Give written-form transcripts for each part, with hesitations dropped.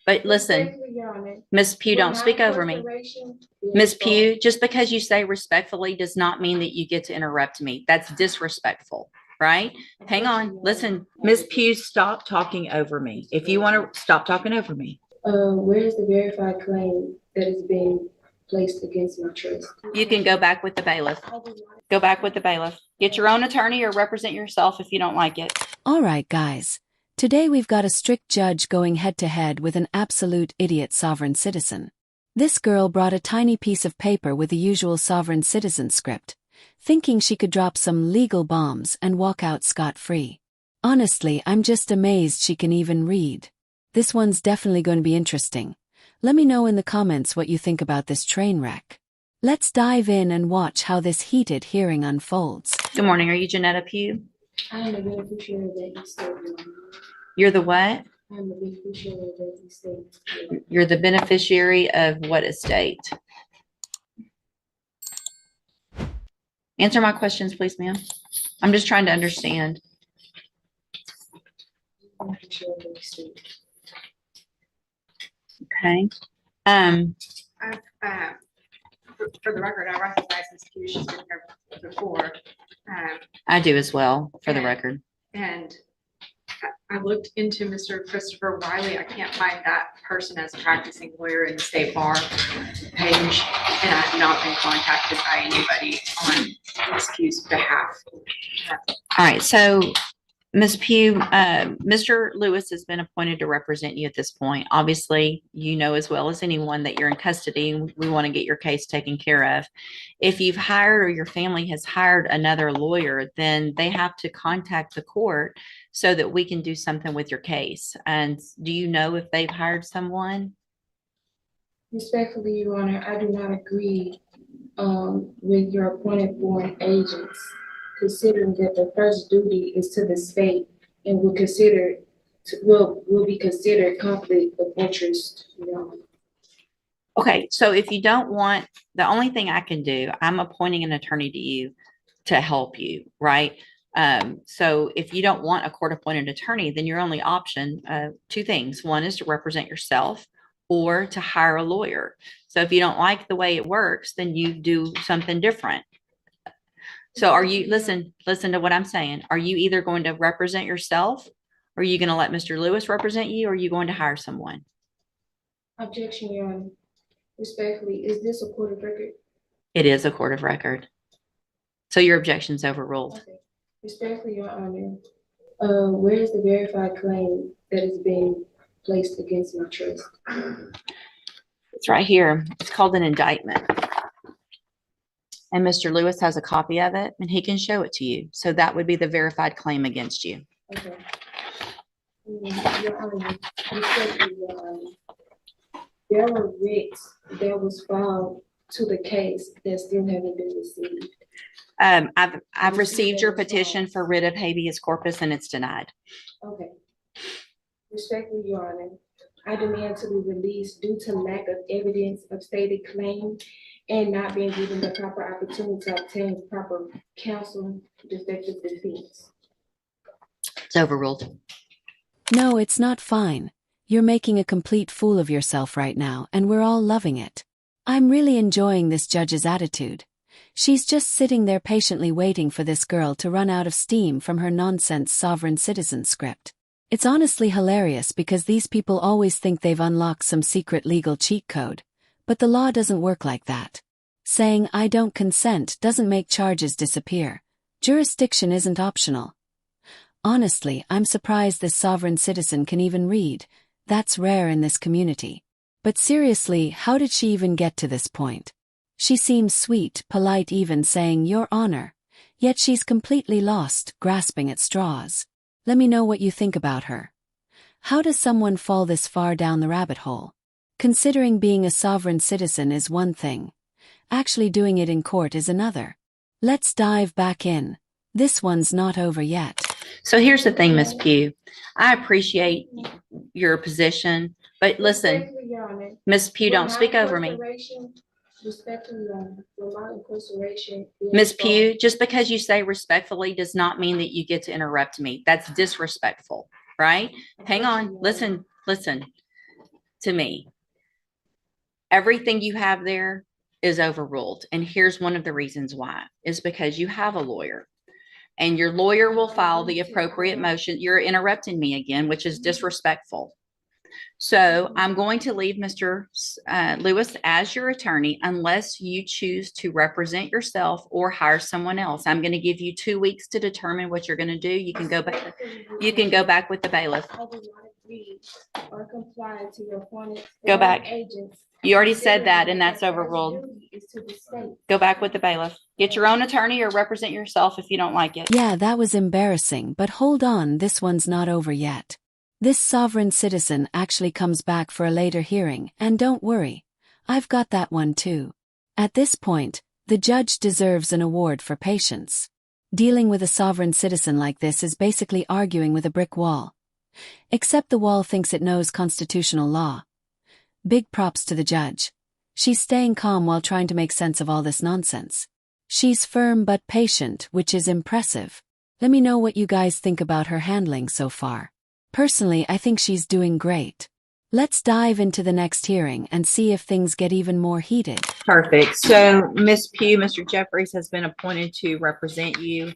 But listen, Miss Pugh, don't speak over me. Miss Pugh, just because you say respectfully does not mean that you get to interrupt me. That's disrespectful, right? Hang on. Listen, Miss Pugh, stop talking over me. If you want to stop talking over me. Where is the verified claim that is being placed against my trust? You can go back with the bailiff. Go back with the bailiff. Get your own attorney or represent yourself if you don't like it. All right, guys. Today we've got a strict judge going head-to-head with an absolute idiot sovereign citizen. This girl brought a tiny piece of paper with the usual sovereign citizen script, thinking she could drop some legal bombs and walk out scot-free. Honestly, I'm just amazed she can even read. This one's definitely going to be interesting. Let me know in the comments what you think about this train wreck. Let's dive in and watch how this heated hearing unfolds. Good morning. Are you Janetta Pugh? I am the beneficiary of that estate. You're the what? I'm the beneficiary of that estate. You're the beneficiary of what estate? Answer my questions, please, ma'am. I'm just trying to understand. Beneficiary of that estate. Okay. For the record, I recognize Ms. Pugh. She's been here before. I do as well, for the record. And I looked into Mr. Christopher Wiley. I can't find that person as a practicing lawyer in the state bar page, and I have not been contacted by anybody on Ms. Pugh's behalf. All right. So, Ms. Pugh, Mr. Lewis has been appointed to represent you at this point. Obviously, you know as well as anyone that you're in custody and we want to get your case taken care of. If you've hired or your family has hired another lawyer, then they have to contact the court so that we can do something with your case. And do you know if they've hired someone? Respectfully, Your Honor, I do not agree with your appointed foreign agents, considering that the first duty is to the state and will be considered conflict of interest. Okay, so if you don't want, the only thing I can do, I'm appointing an attorney to you to help you, right? So if you don't want a court-appointed attorney, then your only option, two things. One is to represent yourself or to hire a lawyer. So if you don't like the way it works, then you do something different. So are you, listen to what I'm saying. Are you either going to represent yourself, or are you going to let Mr. Lewis represent you, or are you going to hire someone? Objection, Your Honor. Respectfully, is this a court of record? It is a court of record. So your objection's overruled. Okay. Respectfully, Your Honor, where is the verified claim that is being placed against my trust? It's right here. It's called an indictment. And Mr. Lewis has a copy of it, and he can show it to you. So that would be the verified claim against you. Okay. Your Honor, respectfully, Your Honor, there were writs that was filed to the case that still haven't been received. I've received your petition for writ of habeas corpus, and it's denied. Okay. Respectfully, Your Honor, I demand to be released due to lack of evidence of stated claim and not being given the proper opportunity to obtain proper counsel to effective defense. It's overruled. No, it's not fine. You're making a complete fool of yourself right now, and we're all loving it. I'm really enjoying this judge's attitude. She's just sitting there patiently waiting for this girl to run out of steam from her nonsense sovereign citizen script. It's honestly hilarious because these people always think they've unlocked some secret legal cheat code. But the law doesn't work like that. Saying I don't consent doesn't make charges disappear. Jurisdiction isn't optional. Honestly, I'm surprised this sovereign citizen can even read. That's rare in this community. But seriously, how did she even get to this point? She seems sweet, polite, even saying Your Honor. Yet she's completely lost, grasping at straws. Let me know what you think about her. How does someone fall this far down the rabbit hole? Considering being a sovereign citizen is one thing. Actually doing it in court is another. Let's dive back in. This one's not over yet. So here's the thing, Ms. Pugh. I appreciate your position, but listen, Ms. Pugh, don't speak over me. Ms. Pugh, just because you say respectfully does not mean that you get to interrupt me. That's disrespectful, right? Hang on. Listen. to me. Everything you have there is overruled. And here's one of the reasons why, is because you have a lawyer. And your lawyer will file the appropriate motion. You're interrupting me again, which is disrespectful. So I'm going to leave Mr. Lewis as your attorney unless you choose to represent yourself or hire someone else. I'm going to give you 2 weeks to determine what you're going to do. You can go back. You can go back with the bailiff. I do not agree or comply to your appointment. Go back. Agents. You already said that, and that's overruled. Is to the state. Go back with the bailiff. Get your own attorney or represent yourself if you don't like it. Yeah, that was embarrassing, but hold on, this one's not over yet. This sovereign citizen actually comes back for a later hearing, and don't worry, I've got that one too. At this point, the judge deserves an award for patience. Dealing with a sovereign citizen like this is basically arguing with a brick wall. Except the wall thinks it knows constitutional law. Big props to the judge. She's staying calm while trying to make sense of all this nonsense. She's firm but patient, which is impressive. Let me know what you guys think about her handling so far. Personally, I think she's doing great. Let's dive into the next hearing and see if things get even more heated. Perfect. So, Ms. Pugh, Mr. Jeffries has been appointed to represent you.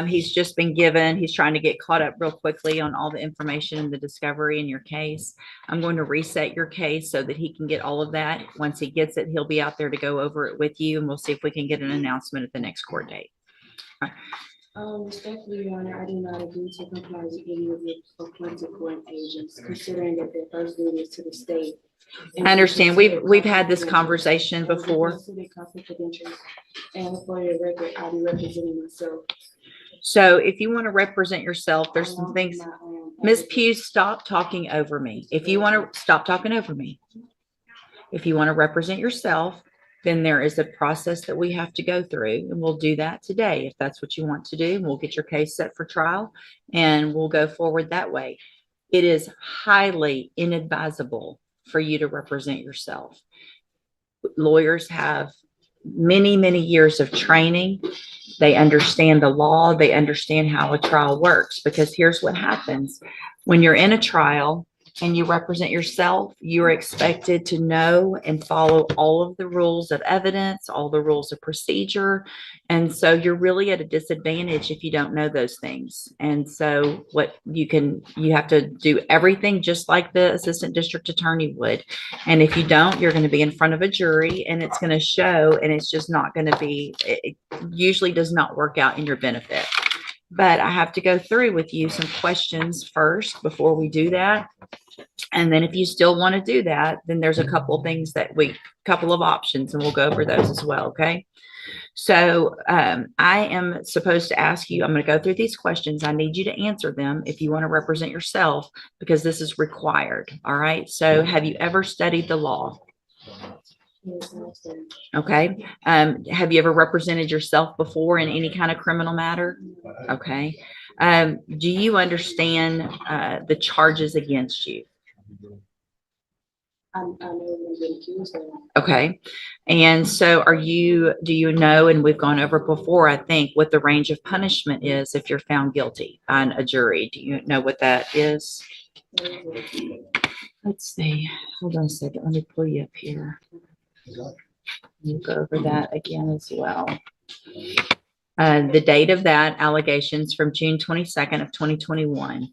He's trying to get caught up real quickly on all the information and the discovery in your case. I'm going to reset your case so that he can get all of that. Once he gets it, he'll be out there to go over it with you, and we'll see if we can get an announcement at the next court date. Respectfully, Your Honor, I do not agree to comply with any of the appointed court agents, considering that their first duty is to the state. I understand. We've had this conversation before. And for your record, I'll be representing myself. So if you want to represent yourself, there's some things. Ms. Pugh, stop talking over me. If you want to stop talking over me. If you want to represent yourself, then there is a process that we have to go through, and we'll do that today if that's what you want to do. We'll get your case set for trial, and we'll go forward that way. It is highly inadvisable for you to represent yourself. Lawyers have many, many years of training. They understand the law. They understand how a trial works, because here's what happens. When you're in a trial and you represent yourself, you're expected to know and follow all of the rules of evidence, all the rules of procedure. And so you're really at a disadvantage if you don't know those things. And so you have to do everything just like the assistant district attorney would. And if you don't, you're going to be in front of a jury, and it's going to show, and it's just not going to be, it usually does not work out in your benefit. But I have to go through with you some questions first before we do that. And then if you still want to do that, then there's a couple of couple of options, and we'll go over those as well. Okay. So I am supposed to ask you, I'm going to go through these questions. I need you to answer them if you want to represent yourself, because this is required. All right. So have you ever studied the law? Okay. Have you ever represented yourself before in any kind of criminal matter? Okay. Do you understand the charges against you? Okay. And so do you know, and we've gone over before, I think, what the range of punishment is if you're found guilty on a jury? Do you know what that is? Let's see. Hold on a second. Let me pull you up here. We'll go over that again as well. The date of that allegations from June 22nd of 2021.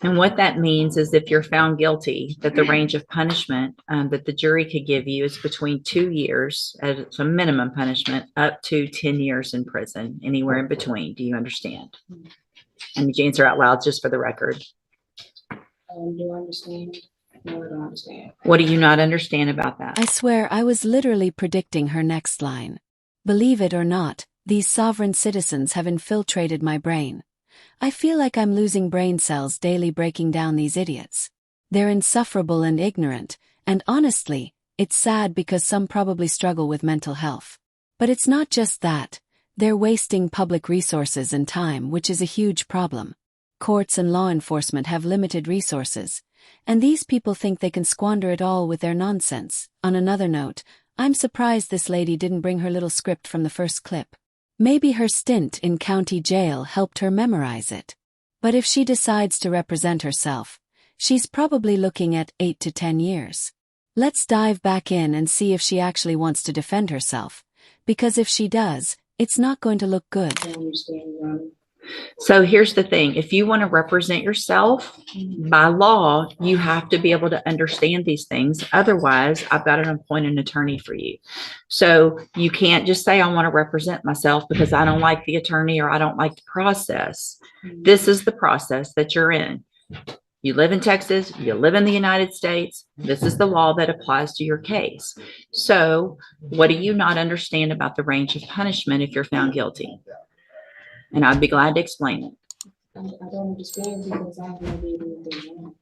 And what that means is if you're found guilty, that the range of punishment that the jury could give you is between 2 years as a minimum punishment up to 10 years in prison, anywhere in between. Do you understand? And you answer out loud just for the record. Do I understand? No, I don't understand. What do you not understand about that? I swear I was literally predicting her next line. Believe it or not, these sovereign citizens have infiltrated my brain. I feel like I'm losing brain cells daily breaking down these idiots. They're insufferable and ignorant, and honestly, it's sad because some probably struggle with mental health. But it's not just that. They're wasting public resources and time, which is a huge problem. Courts and law enforcement have limited resources, and these people think they can squander it all with their nonsense. On another note, I'm surprised this lady didn't bring her little script from the first clip. Maybe her stint in county jail helped her memorize it. But if she decides to represent herself, she's probably looking at 8 to 10 years. Let's dive back in and see if she actually wants to defend herself. Because if she does, it's not going to look good. I understand, Your Honor. So here's the thing. If you want to represent yourself, by law, you have to be able to understand these things. Otherwise, I've got to appoint an attorney for you. So you can't just say, I want to represent myself because I don't like the attorney or I don't like the process. This is the process that you're in. You live in Texas, you live in the United States. This is the law that applies to your case. So what do you not understand about the range of punishment if you're found guilty? And I'd be glad to explain it. I don't understand because I haven't did anything wrong.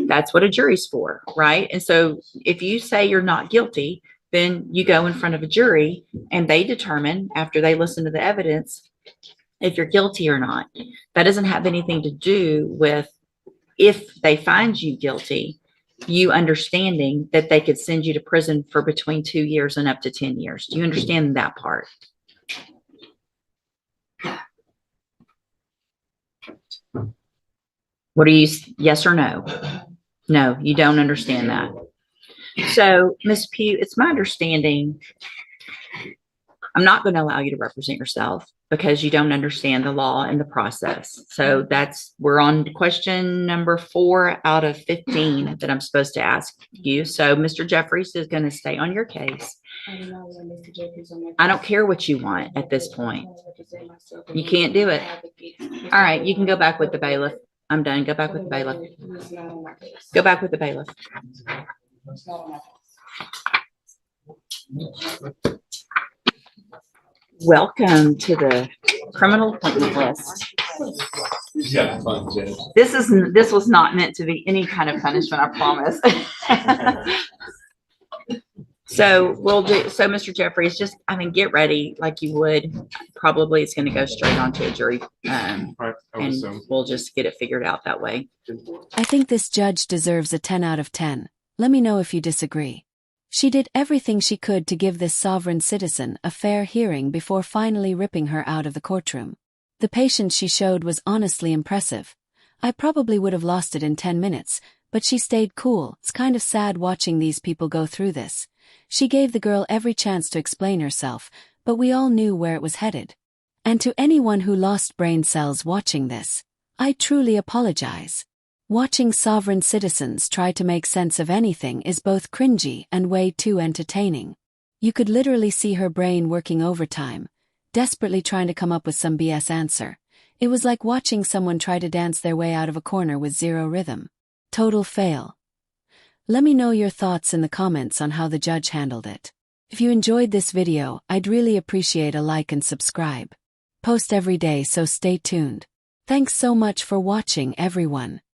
That's what a jury's for, right? And so if you say you're not guilty, then you go in front of a jury and they determine after they listen to the evidence if you're guilty or not. That doesn't have anything to do with if they find you guilty, you understanding that they could send you to prison for between 2 years and up to 10 years. Do you understand that part? What are you, yes or no? No, you don't understand that. So, Ms. Pugh, it's my understanding, I'm not going to allow you to represent yourself because you don't understand the law and the process. So we're on question number 4 out of 15 that I'm supposed to ask you. So Mr. Jeffries is going to stay on your case. I don't care what you want at this point. You can't do it. All right, you can go back with the bailiff. I'm done. Go back with the bailiff. Go back with the bailiff. Welcome to the criminal appointment list. Yeah, fun, Jen. This was not meant to be any kind of punishment, I promise. So Mr. Jeffries, just, get ready like you would. Probably it's going to go straight onto a jury. Right, I would And assume. we'll just get it figured out that way. I think this judge deserves a 10 out of 10. Let me know if you disagree. She did everything she could to give this sovereign citizen a fair hearing before finally ripping her out of the courtroom. The patience she showed was honestly impressive. I probably would have lost it in 10 minutes, but she stayed cool. It's kind of sad watching these people go through this. She gave the girl every chance to explain herself, but we all knew where it was headed. And to anyone who lost brain cells watching this, I truly apologize. Watching sovereign citizens try to make sense of anything is both cringy and way too entertaining. You could literally see her brain working overtime, desperately trying to come up with some BS answer. It was like watching someone try to dance their way out of a corner with zero rhythm. Total fail. Let me know your thoughts in the comments on how the judge handled it. If you enjoyed this video, I'd really appreciate a like and subscribe. Post every day, so stay tuned. Thanks so much for watching, everyone.